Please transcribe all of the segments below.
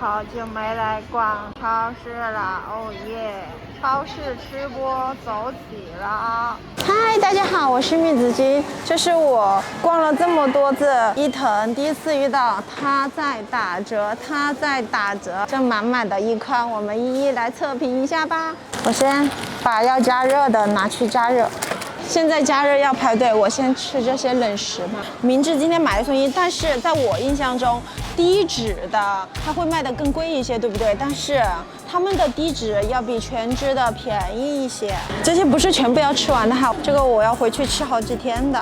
好久没来逛超市了，哦耶！超市吃播走起了。嗨，大家好，我是蜜子鸡。这是我逛了这么多次伊藤，第一次遇到它在打折，它在打折，这满满的一筐，我们一一来测评一下吧。我先把要加热的拿去加热。现在加热要排队，我先吃这些冷食吧。明治今天买了送一，但是在我印象中，低脂的它会卖得更贵一些，对不对？但是他们的低脂要比全脂的便宜一些。这些不是全部要吃完的哈，这个我要回去吃好几天的。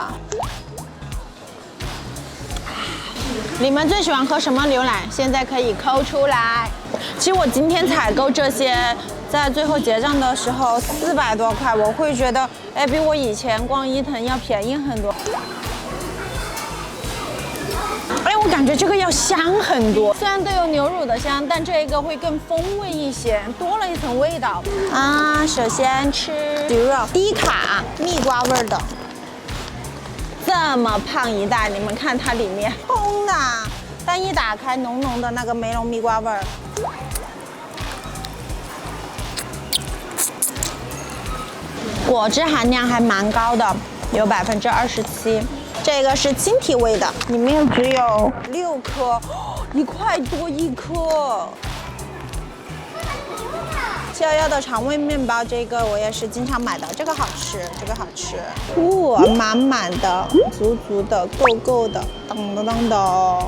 你们最喜欢喝什么牛奶？现在可以抠出来。其实我今天采购这些，在最后结账的时候400多块，我会觉得，哎，比我以前逛伊藤要便宜很多。哎，我感觉这个要香很多，虽然都有牛乳的香，但这个会更风味一些，多了一层味道啊。首先吃鸡肉，低卡蜜瓜味的。这么胖一袋，你们看它里面空的，但一打开浓浓的那个梅隆蜜瓜味儿。果汁含量还蛮高的，有27%。这个是青提味的，里面只有6颗，1块多1颗。711的肠胃面包，这个我也是经常买的，这个好吃，这个好吃。哇，满满的，足足的，够够的，当当当当。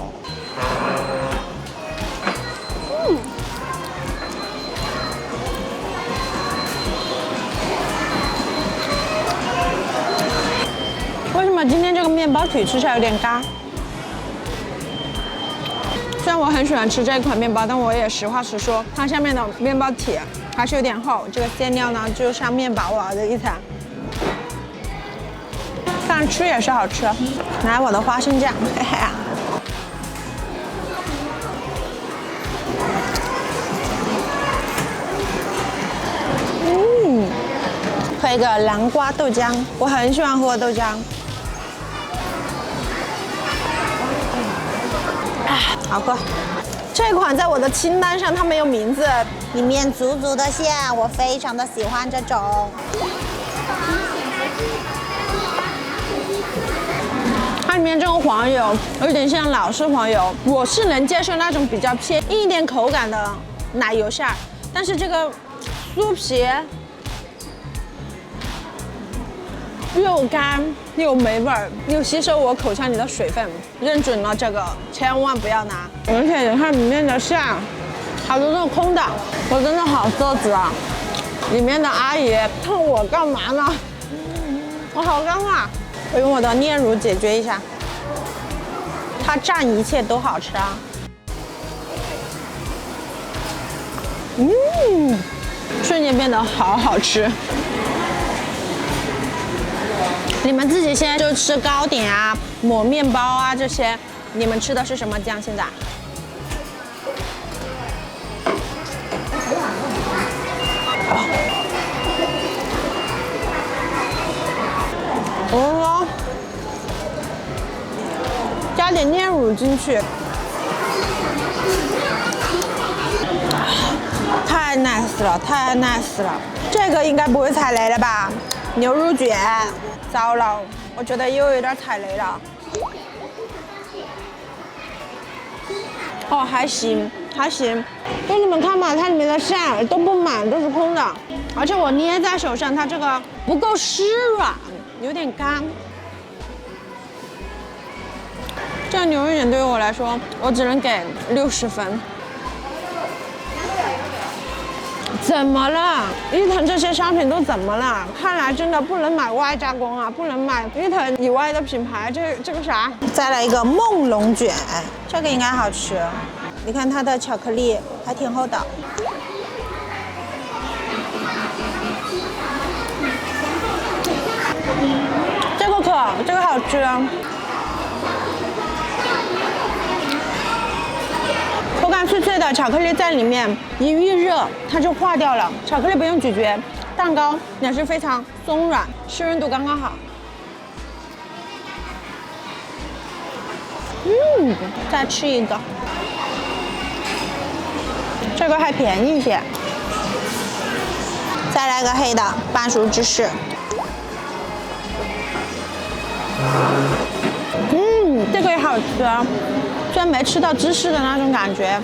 为什么今天这个面包体吃起来有点干？虽然我很喜欢吃这一款面包，但我也实话实说，它下面的面包体还是有点厚。这个馅料呢，就像面包了的一层，但吃也是好吃。来，我的花生酱，嘿嘿啊！配个南瓜豆浆，我很喜欢喝豆浆。好喝。这款在我的清单上，它没有名字，里面足足的馅，我非常的喜欢这种。它里面这种黄油有点像老式黄油，我是能接受那种比较偏硬一点口感的奶油馅儿，但是这个酥皮又干又没味儿，又吸收我口腔里的水分，认准了这个，千万不要拿。而且你看里面的馅，好多都是空的，我真的好色子啊！里面的阿姨看我干嘛呢？我好干啊！我用我的炼乳解决一下，它蘸一切都好吃啊！瞬间变得好好吃。你们自己现在就吃糕点啊、抹面包啊这些，你们吃的是什么酱？现在？哦，加点炼乳进去，太 nice 了，太 nice 了！这个应该不会踩雷了吧？牛乳卷。糟了，我觉得又有点踩雷了。哦，还行，还行。就你们看嘛，它里面的馅都不满，都是空的。而且我捏在手上，它这个不够湿软，有点干。这个牛肉卷对于我来说，我只能给60分。怎么了？伊藤这些商品都怎么了？看来真的不能买外加工啊，不能买伊藤以外的品牌。这个啥？再来一个梦龙卷，这个应该好吃。你看它的巧克力还挺厚的。这个好吃。口感脆脆的，巧克力在里面一预热它就化掉了，巧克力不用咀嚼，蛋糕也是非常松软，湿润度刚刚好。再吃一个。这个还便宜一些。再来个黑的半熟芝士。这个也好吃，虽然没吃到芝士的那种感觉，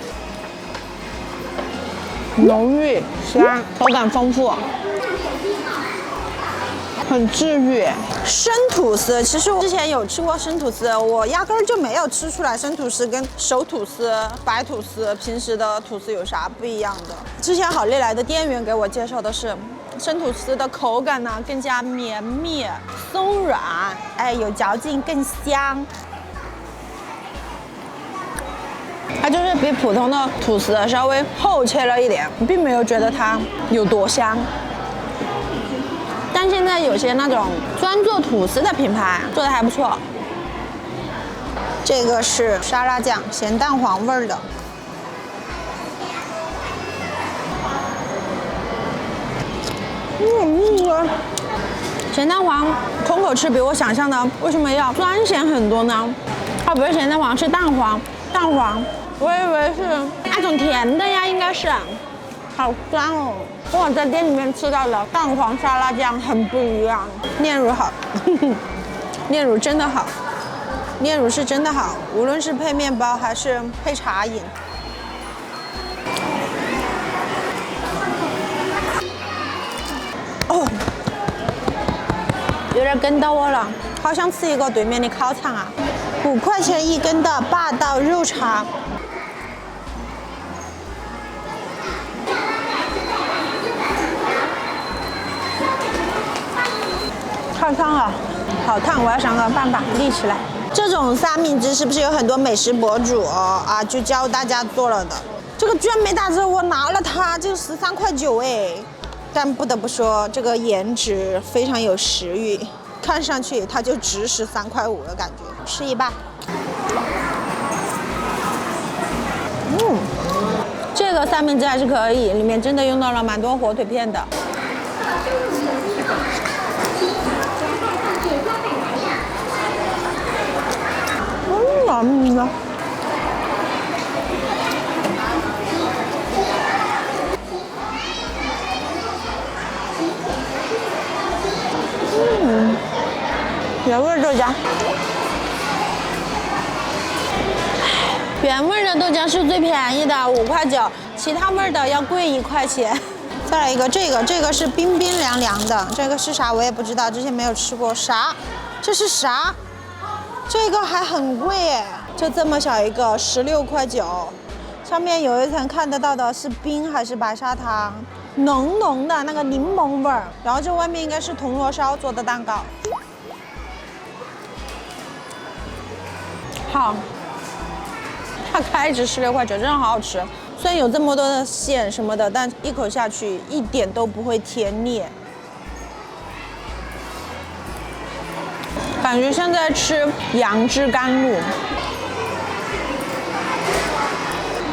浓郁香，口感丰富。很治愈。生吐司，其实我之前有吃过生吐司，我压根儿就没有吃出来生吐司跟熟吐司、白吐司、平时的吐司有啥不一样的。之前好利来的店员给我介绍的是，生吐司的口感呢更加绵密、松软，哎，有嚼劲，更香。它就是比普通的吐司稍微厚切了一点，并没有觉得它有多香。但现在有些那种专做吐司的品牌做的还不错。这个是沙拉酱，咸蛋黄味儿的。咸蛋黄空口吃比我想象的为什么要酸咸很多呢？它不是咸蛋黄，是蛋黄。蛋黄，我以为是那种甜的呀，应该是。好酸哦，跟我在店里面吃到的蛋黄沙拉酱很不一样。炼乳好，炼乳真的好，炼乳是真的好，无论是配面包还是配茶饮。哦，有点跟到我了，好想吃一个对面的烤肠啊！5块钱一根的霸道肉肠。太烫了，好烫！我要想个办法立起来。这种三明治是不是有很多美食博主啊就教大家做了的？这个居然没打折，我拿了它就13.9块哎！但不得不说，这个颜值非常有食欲，看上去它就值13.5块的感觉。吃一半。这个三明治还是可以，里面真的用到了蛮多火腿片的。原味豆浆，原味的豆浆是最便宜的，5.9块，其他味的要贵1块钱。再来一个，这个是冰冰凉凉的，这个是啥我也不知道，之前没有吃过。啥？这是啥？这个还很贵耶，就这么小一个，16.9块，上面有一层看得到的是冰还是白砂糖，浓浓的那个柠檬味儿，然后这外面应该是铜锣烧做的蛋糕。好，它开值16.9块，真的好好吃。虽然有这么多的馅什么的，但一口下去一点都不会甜腻。感觉像在吃杨枝甘露，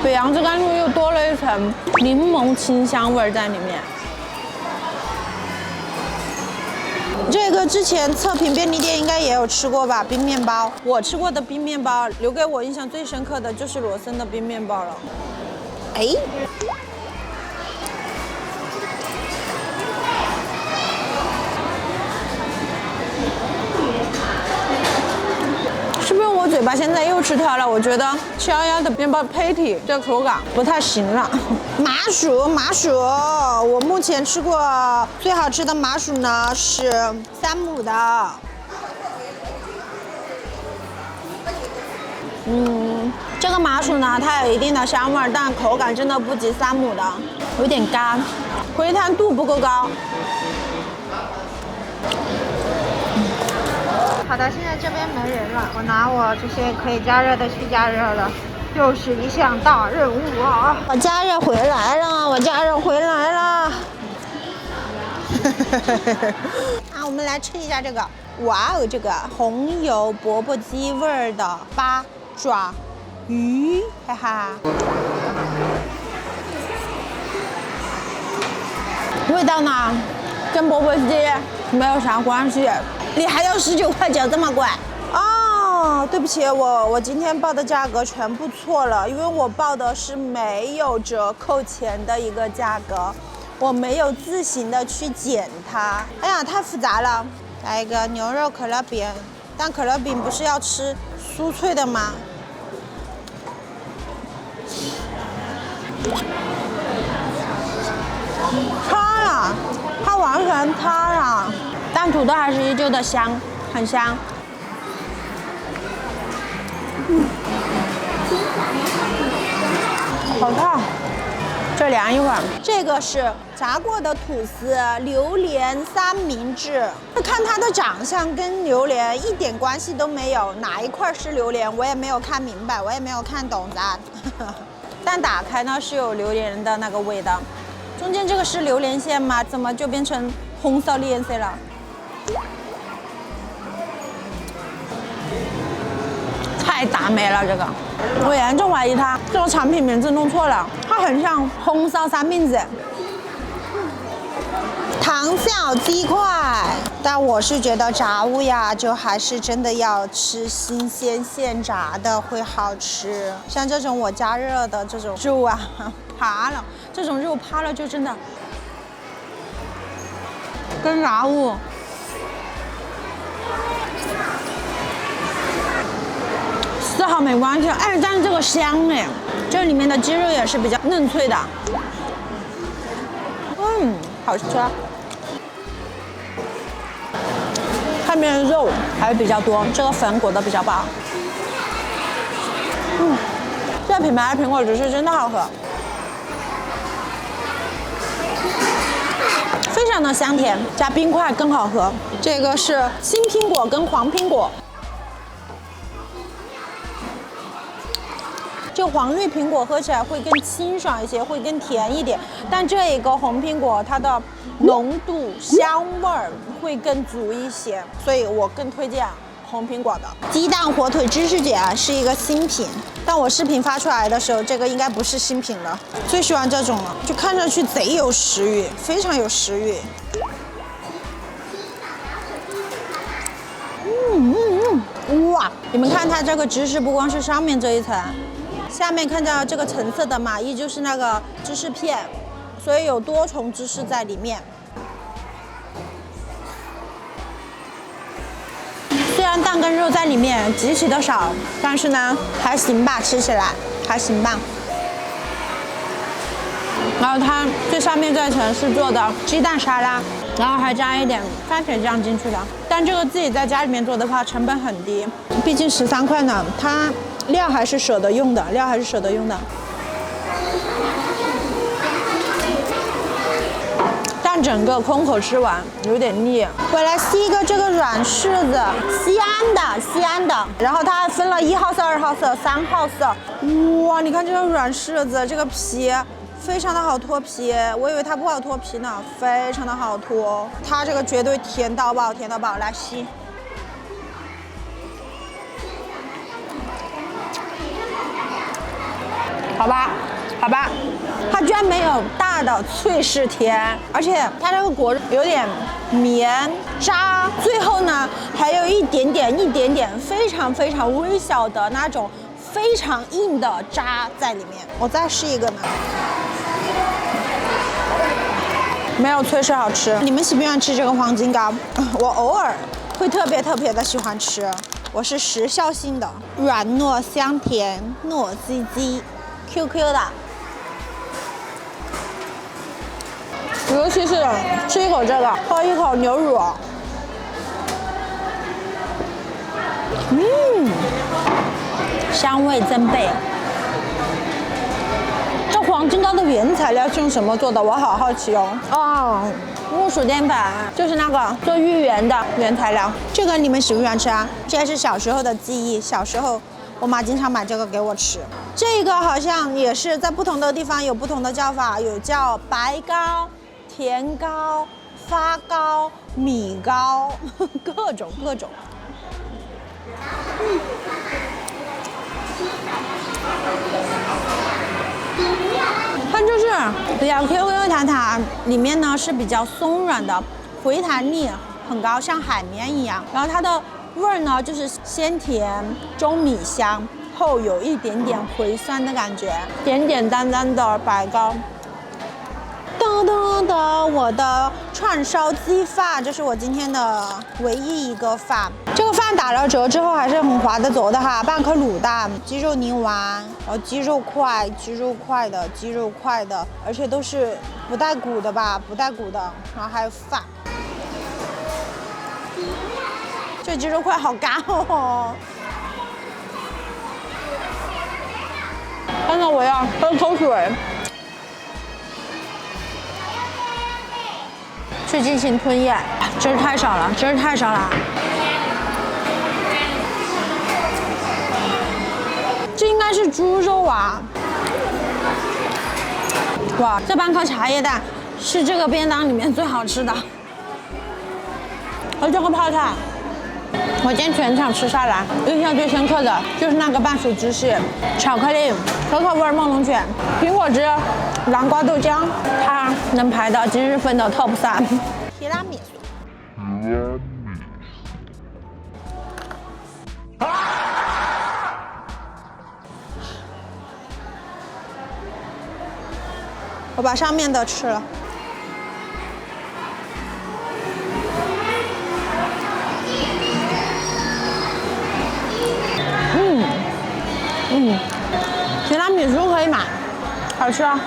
比杨枝甘露又多了一层柠檬清香味在里面。这个之前测评便利店应该也有吃过吧，冰面包。我吃过的冰面包，留给我印象最深刻的就是罗森的冰面包了。哎。是不是我嘴巴现在又吃挑了？我觉得711的面包 patty 这口感不太行了。麻薯，我目前吃过最好吃的麻薯呢是山姆的。这个麻薯呢，它有一定的香味，但口感真的不及山姆的，有点干，回弹度不够高。好的，现在这边没人了，我拿我这些可以加热的去加热了，又是一项大任务啊！我加热回来了，啊，我们来吃一下这个，哇哦，这个红油钵钵鸡味儿的八爪鱼，哈哈，味道呢，跟钵钵鸡没有啥关系。你还要19.9块这么贵哦，哦，对不起，我今天报的价格全部错了，因为我报的是没有折扣前的一个价格，我没有自行的去减它。哎呀，太复杂了。来一个牛肉可乐饼，但可乐饼不是要吃酥脆的吗？塌了，它完全塌了，但土豆还是依旧的香，很香。好烫，这凉一会儿。这个是炸过的吐司，榴莲三明治。看它的长相跟榴莲一点关系都没有，哪一块是榴莲我也没有看明白，我也没有看懂的。但打开呢是有榴莲的那个味道。中间这个是榴莲馅吗？怎么就变成红色的颜色了？太达美了，这个我严重怀疑它这个产品名字弄错了，它很像红烧三明治。糖小鸡块，但我是觉得炸物呀，就还是真的要吃新鲜现炸的会好吃。像这种我加热的这种肉啊，趴了，这种肉趴了就真的跟炸物丝毫没关系。哎，但是这个香哎，这里面的鸡肉也是比较嫩脆的，好吃。上面的肉还是比较多，这个粉裹得比较薄。这品牌的苹果汁是真的好喝，非常的香甜，加冰块更好喝。这个是青苹果跟黄苹果。这黄绿苹果喝起来会更清爽一些，会更甜一点，但这一个红苹果它的浓度、香味儿会更足一些，所以我更推荐红苹果的。鸡蛋火腿芝士卷是一个新品，但我视频发出来的时候，这个应该不是新品了。最喜欢这种了，就看上去贼有食欲，非常有食欲。哇！你们看它这个芝士，不光是上面这一层。下面看到这个橙色的嘛，依旧是那个芝士片，所以有多重芝士在里面。虽然蛋跟肉在里面极其的少，但是呢还行吧，吃起来还行吧。然后它最上面这层是做的鸡蛋沙拉，然后还加一点番茄酱进去的。但这个自己在家里面做的话，成本很低，毕竟13块呢，它。料还是舍得用的，料还是舍得用的。但整个空口吃完有点腻。我来吸一个这个软柿子，西安的，然后它还分了1号色、2号色、3号色。哇，你看这个软柿子，这个皮非常的好脱皮，我以为它不好脱皮呢，非常的好脱。它这个绝对甜到爆，甜到爆，来吸。好吧，好吧，它居然没有大的脆柿甜，而且它这个果肉有点绵渣，最后呢还有一点点非常微小的那种非常硬的渣在里面。我再试一个呢，没有脆柿好吃。你们喜不喜欢吃这个黄金糕？我偶尔会特别的喜欢吃，我是时效性的，软糯香甜，糯唧唧。QQ 的，尤其是吃一口这个，喝一口牛乳，香味增倍。这黄金糕的原材料是用什么做的？我好好奇哦。木薯淀粉就是那个做芋圆的原材料。这个你们喜不喜欢吃啊？这也是小时候的记忆，小时候我妈经常买这个给我吃。这个好像也是在不同的地方有不同的叫法，有叫白糕、甜糕、发糕、米糕，各种。它就是比较 QQ 弹弹，里面呢是比较松软的，回弹力很高，像海绵一样。然后它的味儿呢就是鲜甜中米香，后有一点点回酸的感觉，简简单单的白糕。噔噔噔，我的串烧鸡饭，这是我今天的唯一一个饭。这个饭打了折之后还是很划得走的哈，半颗卤蛋，鸡肉泥丸，然后鸡肉块的，而且都是不带骨的吧，不带骨的，然后还有饭。这鸡肉块好干哦！现在我要喝口水。去进行吞咽，汁儿太少了，汁儿太少了。这应该是猪肉啊！哇，这半颗茶叶蛋是这个便当里面最好吃的。而这个泡菜，我今天全场吃下来，印象最深刻的就是那个半熟芝士、巧克力、可可味梦龙卷、苹果汁、南瓜豆浆，它能排到今日份的 TOP 3。提拉米苏。我把上面的吃了。提拉米苏可以买，好吃啊！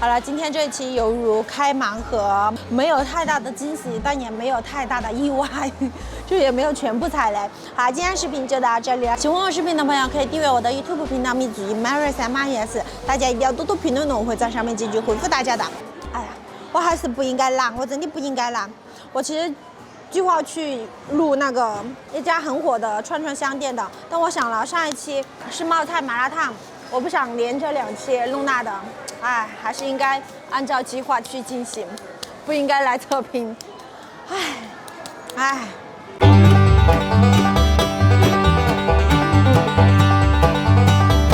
好了，今天这一期犹如开盲盒，没有太大的惊喜，但也没有太大的意外，就也没有全部踩雷。好，今天视频就到这里了。喜欢我视频的朋友可以订阅我的 YouTube 频道密子鱼 MarisMaris， 大家一定要多多评论，我会在上面积极回复大家的。哎呀，我还是不应该懒，我真的不应该懒。我其实计划去录那个一家很火的串香店的，但我想了，上一期是冒菜麻辣烫，我不想连着2期弄那的。哎，还是应该按照计划去进行，不应该来测评。哎。